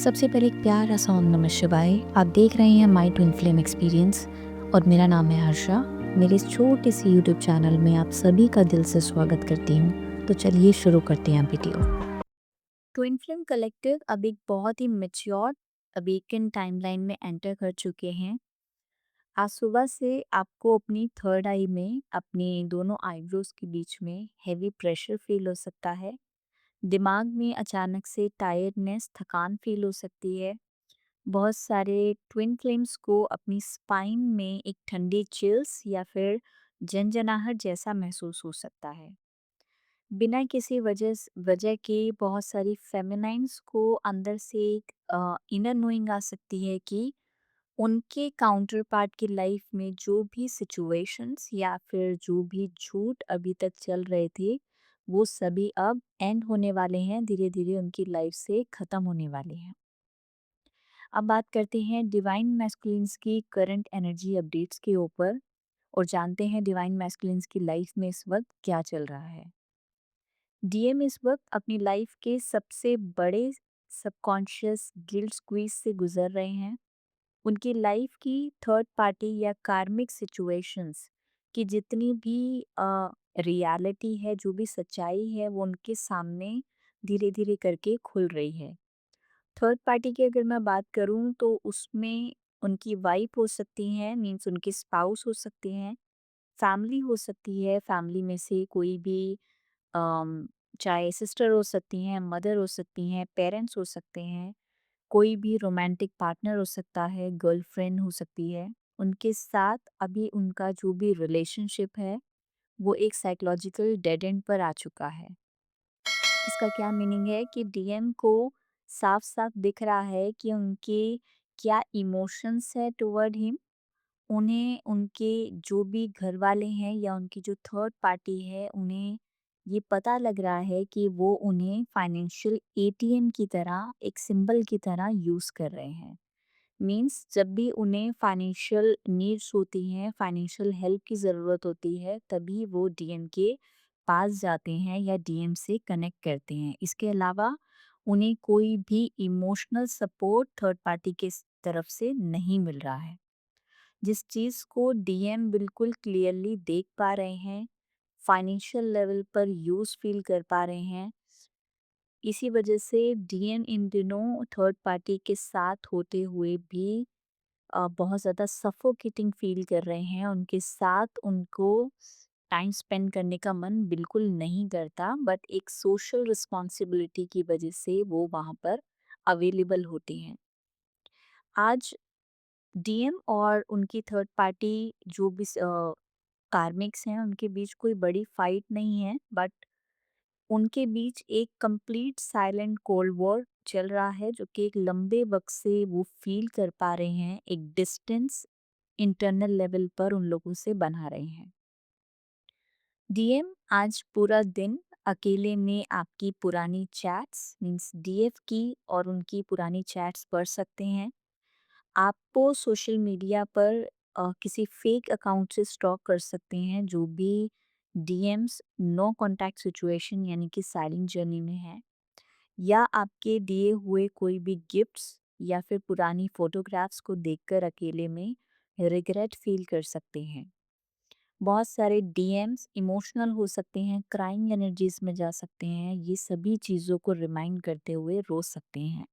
सबसे पहले एक प्यारा सा ओम नमः शिवाय। आप देख रहे हैं माई ट्विन फ्लेम एक्सपीरियंस और मेरा नाम है हर्षा। मेरे इस छोटे से यूट्यूब चैनल में आप सभी का दिल से स्वागत करती हूँ। तो चलिए शुरू करते हैं वीडियो। ट्विन फ्लेम कलेक्टिव अब एक बहुत ही मैच्योर अवेकन टाइमलाइन में एंटर कर चुके हैं। आज सुबह से आपको अपनी थर्ड आई में, अपने दोनों आईब्रोज के बीच में हैवी प्रेशर फील हो सकता है। दिमाग में अचानक से टायर्डनेस, थकान फील हो सकती है। बहुत सारे ट्विन फ्लेम्स को अपनी स्पाइन में एक ठंडी चिल्स या फिर झंझनाहट जैसा महसूस हो सकता है। बिना किसी वजह के बहुत सारी फेमिनाइन्स को अंदर से एक इनर नोइंग आ सकती है कि उनके काउंटर पार्ट की लाइफ में जो भी सिचुएशंस या फिर जो भी झूठ अभी तक चल रहे थे, वो सभी अब एंड होने वाले हैं, धीरे धीरे उनकी लाइफ से ख़त्म होने वाले हैं। अब बात करते हैं डिवाइन मैस्कुलिन्स की करंट एनर्जी अपडेट्स के ऊपर और जानते हैं डिवाइन मैस्कुलिन्स की लाइफ में इस वक्त क्या चल रहा है। डीएम इस वक्त अपनी लाइफ के सबसे बड़े सबकॉन्शियस गिल्ट स्क्वीज से गुजर रहे हैं। उनकी लाइफ की थर्ड पार्टी या कार्मिक सिचुएशंस की जितनी भी रियलिटी है, जो भी सच्चाई है, वो उनके सामने धीरे धीरे करके खुल रही है। थर्ड पार्टी की अगर मैं बात करूँ तो उसमें उनकी वाइफ हो सकती हैं, मीन्स उनके स्पाउस हो सकते हैं, फैमिली हो सकती है, फैमिली में से कोई भी अम, चाहे सिस्टर हो सकती हैं, मदर हो सकती हैं, पेरेंट्स हो सकते हैं, कोई भी रोमांटिक पार्टनर हो सकता है, गर्लफ्रेंड हो सकती है। उनके साथ अभी उनका जो भी रिलेशनशिप है, वो एक साइकोलॉजिकल डेड एंड पर आ चुका है। इसका क्या मीनिंग है कि डीएम को साफ-साफ दिख रहा है कि उनके क्या इमोशंस है टुवर्ड हिम। उन्हें उनके जो भी घर वाले हैं या उनकी जो थर्ड पार्टी है, उन्हें ये पता लग रहा है कि वो उन्हें फाइनेंशियल एटीएम की तरह, एक सिंबल की तरह यूज़ कर रहे हैं। मीन्स जब भी उन्हें फाइनेंशियल नीड्स होती हैं, फाइनेंशियल हेल्प की ज़रूरत होती है, तभी वो डीएम के पास जाते हैं या डीएम से कनेक्ट करते हैं। इसके अलावा उन्हें कोई भी इमोशनल सपोर्ट थर्ड पार्टी के तरफ से नहीं मिल रहा है। जिस चीज़ को डीएम बिल्कुल क्लियरली देख पा रहे हैं, फाइनेंशियल लेवल पर यूज़ फील कर पा रहे हैं, इसी वजह से डीएम इन दिनों थर्ड पार्टी के साथ होते हुए भी बहुत ज़्यादा सफोकेटिंग फ़ील कर रहे हैं। उनके साथ उनको टाइम स्पेंड करने का मन बिल्कुल नहीं करता, बट एक सोशल रिस्पॉन्सिबिलिटी की वजह से वो वहाँ पर अवेलेबल होती हैं। आज डीएम और उनकी थर्ड पार्टी जो भी कार्मिक्स हैं, उनके बीच कोई बड़ी फाइट नहीं है, बट उनके बीच एक कंप्लीट साइलेंट कोल्ड वॉर चल रहा है, जो कि एक लंबे वक्त से वो फील कर पा रहे हैं। एक डिस्टेंस इंटरनल लेवल पर उन लोगों से बना रहे हैं। डीएम आज पूरा दिन अकेले में आपकी पुरानी चैट्स, मीन्स डीएफ की और उनकी पुरानी चैट्स पढ़ सकते हैं। आपको सोशल मीडिया पर किसी फेक अकाउंट से स्टॉक कर सकते हैं, जो भी डीएम्स नो कांटेक्ट सिचुएशन यानी कि साइलेंट जर्नी में है, या आपके दिए हुए कोई भी गिफ्ट्स या फिर पुरानी फोटोग्राफ्स को देखकर अकेले में रिग्रेट फील कर सकते हैं। बहुत सारे डीएम्स इमोशनल हो सकते हैं, क्राइंग एनर्जीज में जा सकते हैं, ये सभी चीज़ों को रिमाइंड करते हुए रो सकते हैं।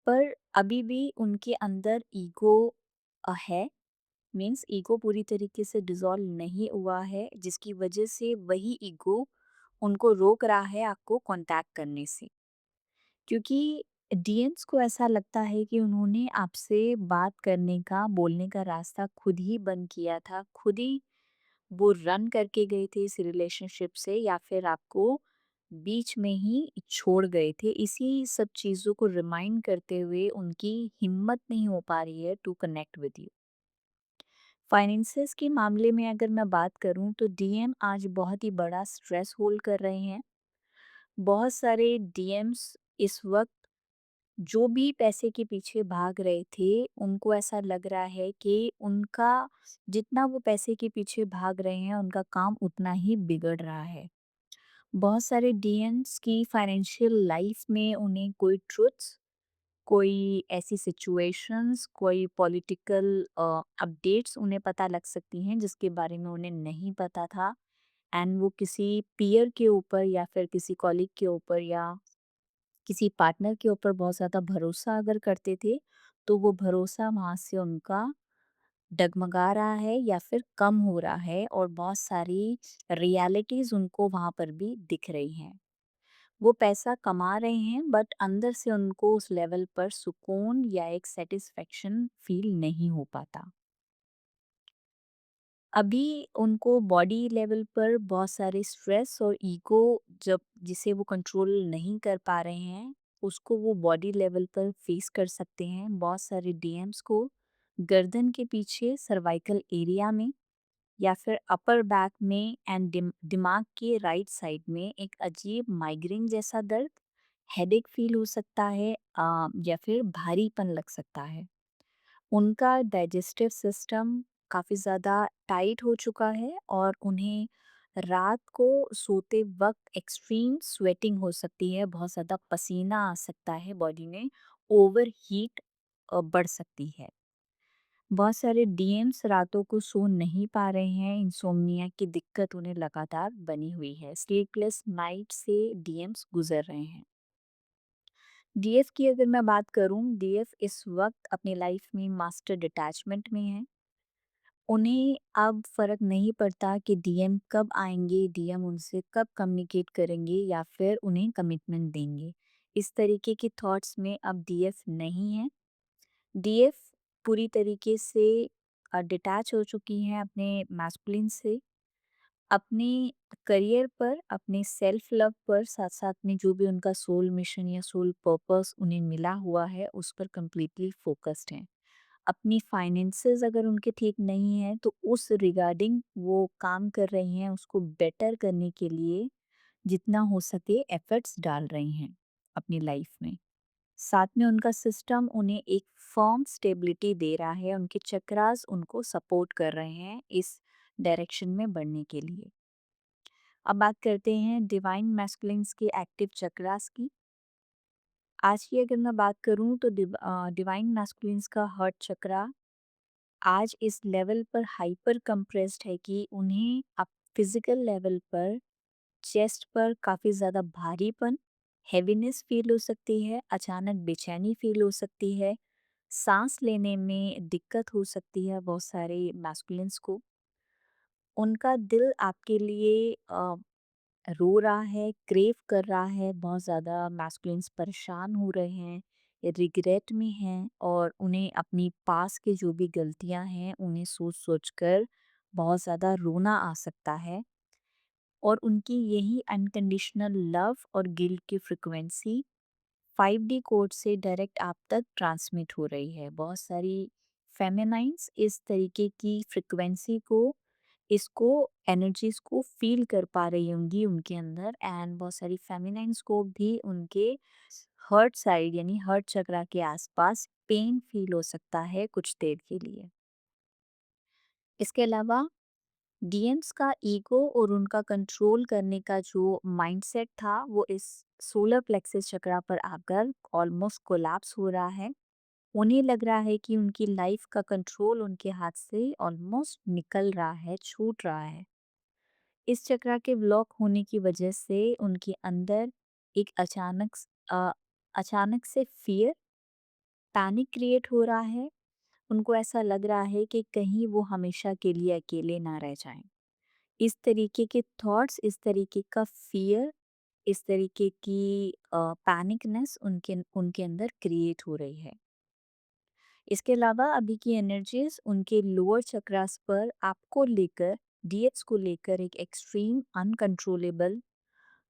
पर अभी भी उनके अंदर ईगो है, मीन्स ईगो पूरी तरीके से डिसॉल्व नहीं हुआ है, जिसकी वजह से वही ईगो उनको रोक रहा है आपको कांटेक्ट करने से। क्योंकि डीएम्स को ऐसा लगता है कि उन्होंने आपसे बात करने का, बोलने का रास्ता खुद ही बंद किया था, खुद ही वो रन करके गए थे इस रिलेशनशिप से, या फिर आपको बीच में ही छोड़ गए थे। इसी सब चीज़ों को रिमाइंड करते हुए उनकी हिम्मत नहीं हो पा रही है to connect with you. Finances के मामले में अगर मैं बात करूं तो डीएम आज बहुत ही बड़ा स्ट्रेस होल्ड कर रहे हैं। बहुत सारे डीएम्स इस वक्त जो भी पैसे के पीछे भाग रहे थे, उनको ऐसा लग रहा है कि उनका जितना वो पैसे के पीछे भाग रहे हैं, उनका काम उतना ही बिगड़ रहा है। बहुत सारे डीएम्स की फाइनेंशियल लाइफ में उन्हें कोई ट्रुथ्स कोई ऐसी सिचुएशंस, कोई पॉलिटिकल अपडेट्स उन्हें पता लग सकती हैं जिसके बारे में उन्हें नहीं पता था, एंड वो किसी पीयर के ऊपर या फिर किसी कॉलीग के ऊपर या किसी पार्टनर के ऊपर बहुत ज़्यादा भरोसा अगर करते थे, तो वो भरोसा वहाँ से उनका डगमगा रहा है या फिर कम हो रहा है, और बहुत सारी रियलिटीज़ उनको वहाँ पर भी दिख रही हैं। वो पैसा कमा रहे हैं बट अंदर से उनको उस लेवल पर सुकून या एक सैटिस्फैक्शन फील नहीं हो पाता। अभी उनको बॉडी लेवल पर बहुत सारे स्ट्रेस और ईगो, जब जिसे वो कंट्रोल नहीं कर पा रहे हैं, उसको वो बॉडी लेवल पर फेस कर सकते हैं। बहुत सारे डीएम्स को गर्दन के पीछे सर्वाइकल एरिया में या फिर अपर बैक में एंड दिमाग के राइट साइड में एक अजीब माइग्रेन जैसा दर्द, हेडेक फील हो सकता है, या फिर भारीपन लग सकता है। उनका डाइजेस्टिव सिस्टम काफ़ी ज़्यादा टाइट हो चुका है और उन्हें रात को सोते वक्त एक्सट्रीम स्वेटिंग हो सकती है, बहुत ज़्यादा पसीना आ सकता है बॉडी में, ओवर हीट बढ़ सकती है। बहुत सारे डीएम्स रातों को सो नहीं पा रहे हैं, इंसोम्निया की दिक्कत उन्हें लगातार बनी हुई है, स्लीपलेस नाइट से डीएम्स गुजर रहे हैं। डीएफ की अगर मैं बात करूं, डीएफ इस वक्त अपनी लाइफ में मास्टर डिटैचमेंट में है। उन्हें अब फर्क नहीं पड़ता कि डीएम कब आएंगे, डीएम उनसे कब कम्युनिकेट करेंगे या फिर उन्हें कमिटमेंट देंगे। इस तरीके के थॉट्स में अब डीएफ नहीं है। डीएफ पूरी तरीके से डिटैच हो चुकी हैं अपने मैस्कुलिन से, अपने करियर पर, अपने सेल्फ लव पर, साथ साथ में जो भी उनका सोल मिशन या सोल पर्पस उन्हें मिला हुआ है उस पर कंप्लीटली फोकस्ड हैं। अपनी फाइनेंसेस अगर उनके ठीक नहीं है तो उस रिगार्डिंग वो काम कर रही हैं, उसको बेटर करने के लिए जितना हो सके एफर्ट्स डाल रही हैं अपनी लाइफ में। साथ में उनका सिस्टम उन्हें एक फर्म स्टेबिलिटी दे रहा है, उनके चक्रास उनको सपोर्ट कर रहे हैं इस डायरेक्शन में बढ़ने के लिए। अब बात करते हैं डिवाइन मैस्कुलिन्स के एक्टिव चक्रास की। आज की अगर मैं बात करूं तो डिवाइन मैस्कुलिन्स का हार्ट चक्रा आज इस लेवल पर हाइपर कंप्रेस्ड है कि उन्हें अब फिजिकल लेवल पर चेस्ट पर काफ़ी ज़्यादा भारीपन, हेवीनेस फील हो सकती है, अचानक बेचैनी फील हो सकती है, सांस लेने में दिक्कत हो सकती है बहुत सारे मैस्कुलिन्स को। उनका दिल आपके लिए रो रहा है, क्रेव कर रहा है, बहुत ज़्यादा मैस्कुलिन्स परेशान हो रहे हैं, रिग्रेट में हैं, और उन्हें अपनी पास की जो भी गलतियां हैं उन्हें सोच सोच कर बहुत ज़्यादा रोना आ सकता है, और उनकी यही अनकंडीशनल लव और गिल्ट की फ्रिक्वेंसी 5D कोड से डायरेक्ट आप तक ट्रांसमिट हो रही है। बहुत सारी फेमिनाइंस इस तरीके की फ्रिक्वेंसी को, इसको, एनर्जीज को फील कर पा रही होंगी उनके अंदर, एंड बहुत सारी फेमिनाइंस को भी उनके हर्ट साइड यानी हर्ट चक्रा के आसपास पेन फील हो सकता है कुछ देर के लिए। इसके अलावा डीएम्स का ईगो और उनका कंट्रोल करने का जो माइंडसेट था वो इस सोलर प्लेक्सस चक्रा पर आकर ऑलमोस्ट कोलैप्स हो रहा है। उन्हें लग रहा है कि उनकी लाइफ का कंट्रोल उनके हाथ से ऑलमोस्ट निकल रहा है, छूट रहा है। इस चक्रा के ब्लॉक होने की वजह से उनके अंदर एक अचानक से फियर, पैनिक क्रिएट हो रहा है। उनको ऐसा लग रहा है कि कहीं वो हमेशा के लिए अकेले ना रह जाएं। इस तरीके के थॉट्स, इस तरीके का फियर, इस तरीके की पैनिकनेस उनके उनके अंदर क्रिएट हो रही है। इसके अलावा अभी की एनर्जीज उनके लोअर चक्रास पर आपको लेकर, डीएक्स को लेकर एक एक्सट्रीम अनकंट्रोलेबल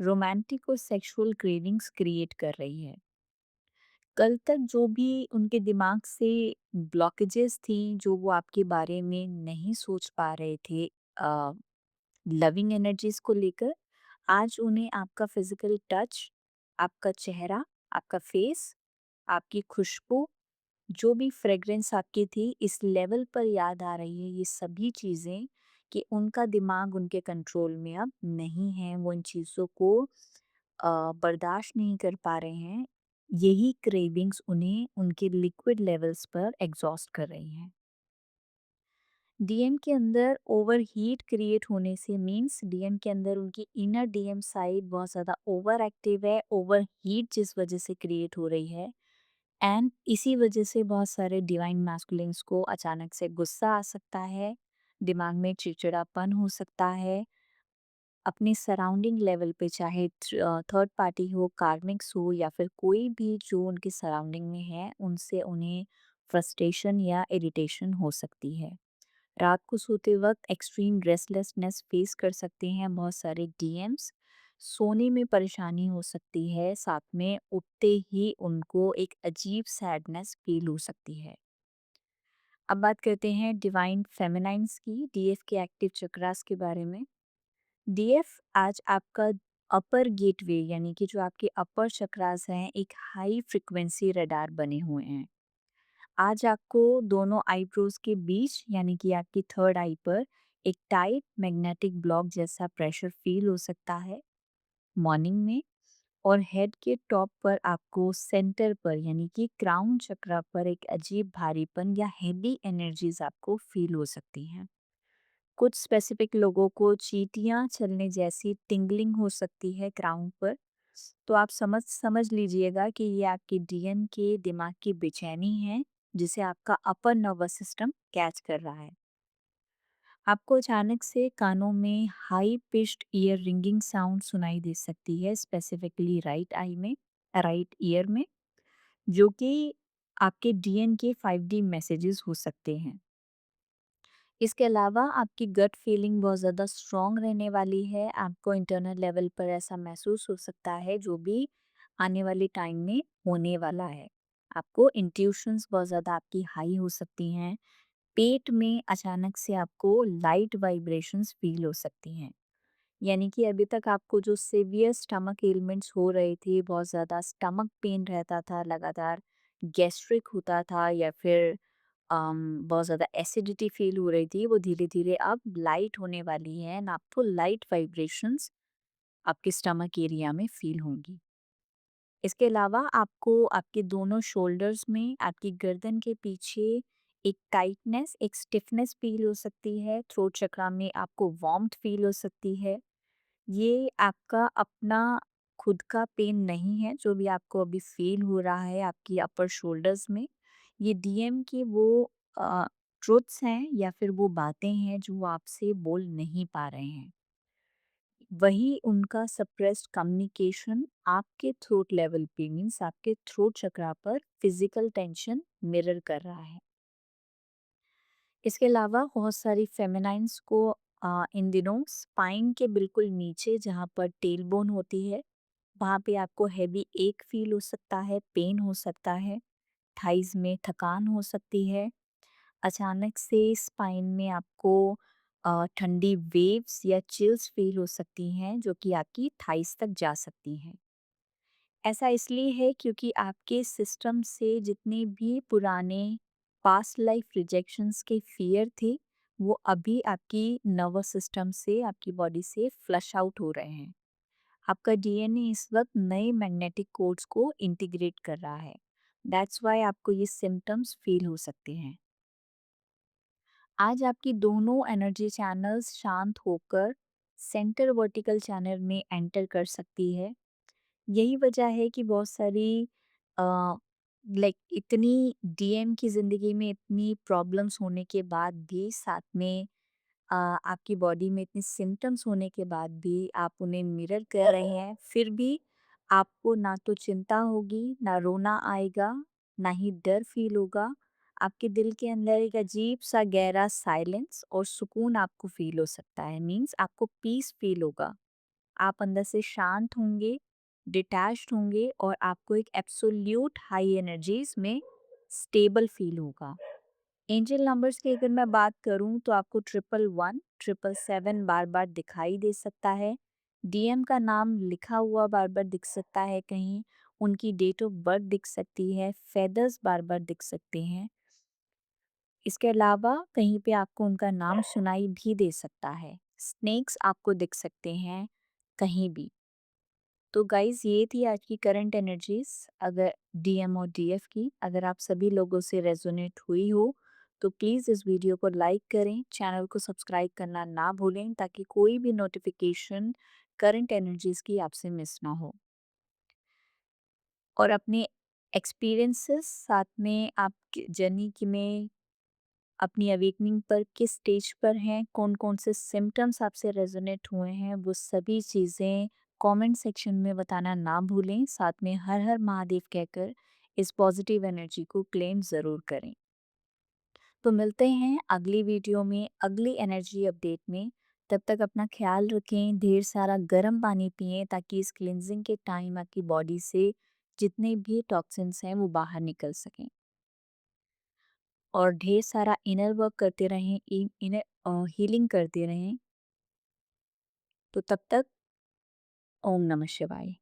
रोमांटिक और सेक्सुअल क्रेविंग्स क्रिएट कर रही है। कल तक जो भी उनके दिमाग से ब्लॉकेजेस थी, जो वो आपके बारे में नहीं सोच पा रहे थे लविंग एनर्जीज को लेकर, आज उन्हें आपका फिजिकल टच, आपका चेहरा, आपका फेस, आपकी खुशबू, जो भी फ्रेग्रेंस आपकी थी इस लेवल पर याद आ रही है, ये सभी चीज़ें, कि उनका दिमाग उनके कंट्रोल में अब नहीं है, वो इन चीज़ों को बर्दाश्त नहीं कर पा रहे हैं। यही क्रेविंग्स उन्हें उनके लिक्विड लेवल्स पर एग्जॉस्ट कर रही हैं। डीएम के अंदर ओवरहीट क्रिएट होने से मींस डीएम के अंदर उनकी इनर डीएम साइड बहुत ज़्यादा ओवर एक्टिव है, ओवरहीट जिस वजह से क्रिएट हो रही है। एंड इसी वजह से बहुत सारे डिवाइन मैस्कुलिन्स को अचानक से गुस्सा आ सकता है, दिमाग में चिड़चिड़ापन हो सकता है, अपने सराउंडिंग लेवल पे चाहे थर्ड पार्टी हो, कार्मिक्स हो या फिर कोई भी जो उनके सराउंडिंग में है, उनसे उन्हें फ्रस्ट्रेशन या इरिटेशन हो सकती है। रात को सोते वक्त एक्सट्रीम रेस्टलेसनेस फेस कर सकते हैं बहुत सारे डीएम्स। सोने में परेशानी हो सकती है, साथ में उठते ही उनको एक अजीब सैडनेस फील हो सकती है। अब बात करते हैं डिवाइन फेमिनाइन्स की, डीएफ के एक्टिव चक्रास के बारे में। डीएफ आज आपका अपर गेटवे यानी कि जो आपके अपर चक्रास हैं, एक हाई फ्रिक्वेंसी रडार बने हुए हैं। आज आपको दोनों आईब्रोज के बीच यानी कि आपकी थर्ड आई पर एक टाइट मैग्नेटिक ब्लॉक जैसा प्रेशर फील हो सकता है मॉर्निंग में। और हेड के टॉप पर आपको सेंटर पर यानी कि क्राउन चक्रा पर एक अजीब भारीपन या हैवी एनर्जीज आपको फील हो सकती हैं। कुछ स्पेसिफिक लोगों को चींटियां चलने जैसी टिंगलिंग हो सकती है क्राउन पर। तो आप समझ समझ लीजिएगा कि ये आपकी डीएन के दिमाग की बेचैनी है, जिसे आपका अपर नर्वस सिस्टम कैच कर रहा है। आपको अचानक से कानों में high pitched year ringing sound सुनाई दे सकती है, स्पेसिफिकली राइट आई में, राइट ईयर में, जो कि आपके डीएन के 5D मैसेजेस हो सकते हैं। इसके अलावा आपकी गट फीलिंग बहुत ज़्यादा स्ट्रॉन्ग रहने वाली है। आपको इंटरनल लेवल पर ऐसा महसूस हो सकता है जो भी आने वाले टाइम में होने वाला है। आपको इंट्यूशंस बहुत ज़्यादा आपकी हाई हो सकती हैं। पेट में अचानक से आपको लाइट वाइब्रेशंस फील हो सकती हैं। यानी कि अभी तक आपको जो सीवियर स्टमक एलिमेंट्स हो रहे थे, बहुत ज़्यादा स्टमक पेन रहता था, लगातार गैस्ट्रिक होता था या फिर बहुत ज़्यादा एसिडिटी फील हो रही थी, वो धीरे-धीरे अब लाइट होने वाली है एंड आपको लाइट वाइब्रेशंस आपके स्टमक एरिया में फील होंगी। इसके अलावा आपको आपके दोनों शोल्डर्स में, आपकी गर्दन के पीछे एक टाइटनेस, एक स्टिफनेस फील हो सकती है। थ्रोट चक्रा में आपको वार्मथ फील हो सकती है। ये आपका अपना खुद का पेन नहीं है, जो भी आपको अभी फ़ील हो रहा है आपकी अपर शोल्डर्स में। ये डीएम की वो ट्रुथ्स हैं या फिर वो बातें हैं जो वो आपसे बोल नहीं पा रहे हैं। वही उनका सप्रेस्ड कम्युनिकेशन आपके थ्रोट लेवल पे मीन्स आपके थ्रोट चक्रा पर फिज़िकल टेंशन मिरर कर रहा है। इसके अलावा बहुत सारी फेमिनाइन्स को इन दिनों स्पाइन के बिल्कुल नीचे जहाँ पर टेलबोन होती है, वहाँ पे आपको हेवी एक फील हो सकता है, पेन हो सकता है, थाइज़ में थकान हो सकती है। अचानक से स्पाइन में आपको ठंडी वेव्स या चिल्स फील हो सकती हैं, जो कि आपकी थाइज़ तक जा सकती हैं। ऐसा इसलिए है क्योंकि आपके सिस्टम से जितने भी पुराने पास्ट लाइफ रिजेक्शंस के फियर थे, वो अभी आपकी नर्वस सिस्टम से, आपकी बॉडी से फ्लश आउट हो रहे हैं। आपका डीएनए इस वक्त नए मैग्नेटिक कोड्स को इंटीग्रेट कर रहा है। दैट्स वाई आपको ये सिम्टम्स फील हो सकते हैं। आज आपकी दोनों एनर्जी चैनल्स शांत होकर सेंटर वर्टिकल चैनल में एंटर कर सकती है। यही वजह है कि बहुत सारी लाइक इतनी डीएम की ज़िंदगी में इतनी प्रॉब्लम्स होने के बाद भी, साथ में आपकी बॉडी में इतने सिम्टम्स होने के बाद भी आप उन्हें मिरर कर रहे हैं, फिर भी आपको ना तो चिंता होगी, ना रोना आएगा, ना ही डर फील होगा। आपके दिल के अंदर एक अजीब सा गहरा साइलेंस और सुकून आपको फील हो सकता है, मीन्स आपको पीस फील होगा। आप अंदर से शांत होंगे, डिटैच्ड होंगे और आपको एक एब्सोल्यूट हाई एनर्जीज में स्टेबल फील होगा। एंजल नंबर्स की अगर मैं बात करूं तो आपको 111, 777 बार बार दिखाई दे सकता है। डीएम का नाम लिखा हुआ बार बार दिख सकता है कहीं, उनकी डेट ऑफ बर्थ दिख सकती है, फेदर्स बार बार दिख सकते हैं। इसके अलावा कहीं पे आपको उनका नाम सुनाई भी दे सकता है। स्नेक्स आपको दिख सकते हैं कहीं भी। तो गाइज़ ये थी आज की करंट एनर्जीज़ अगर डीएम और डीएफ की। अगर आप सभी लोगों से रेज़ोनेट हुई हो, तो प्लीज़ इस वीडियो को लाइक करें, चैनल को सब्सक्राइब करना ना भूलें ताकि कोई भी नोटिफ़िकेशन करंट एनर्जीज़ की आपसे मिस ना हो। और अपने एक्सपीरियंसेस साथ में आपकी जर्नी की में अपनी अवेकनिंग पर किस स्टेज पर हैं, कौन-कौन से सिम्पटम्स आपसे रेज़ोनेट हुए हैं, वो सभी चीज़ें कमेंट सेक्शन में बताना ना भूलें। साथ में हर हर महादेव कहकर इस पॉजिटिव एनर्जी को क्लेम ज़रूर करें। तो मिलते हैं अगली वीडियो में, अगली एनर्जी अपडेट में। तब तक अपना ख़्याल रखें, ढेर सारा गर्म पानी पिएँ ताकि इस क्लींजिंग के टाइम आपकी बॉडी से जितने भी टॉक्सिन्स हैं, वो बाहर निकल सकें। और ढेर सारा इनर वर्क करते रहें, इनर हीलिंग करते रहें। तो तब तक ओम नमः शिवाय।